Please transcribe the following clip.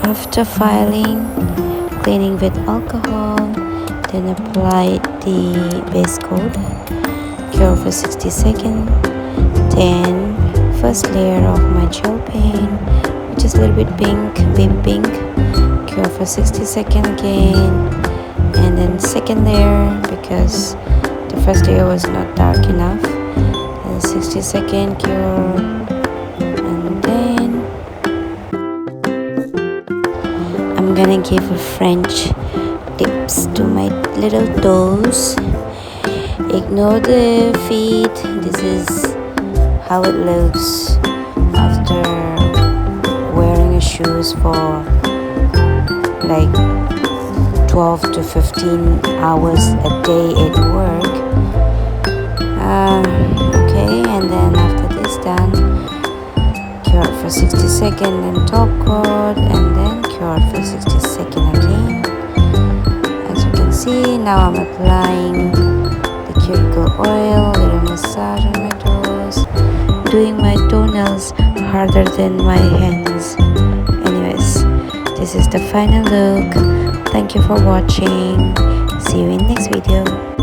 After filing, cleaning with alcohol, then apply the base coat, cure for 60 seconds, then first layer of my gel paint, which is a little bit pink, baby pink, cure for 60 seconds again, and then second layer because the first layer was not dark enough, and 60 second cure, and then I'm gonna give a French tips to my little toes. Ignore the feet. This is how it looks after wearing shoes for like 12 to 15 hours a day at work. Okay, and then after this done, cure for 60 seconds and top coat, and then cure for 60 seconds again. As you can see, now I'm applying the cuticle oil, little massage on my toes, doing my toenails harder than my hands. Anyways, this is the final look. Thank you for watching. See you in next video.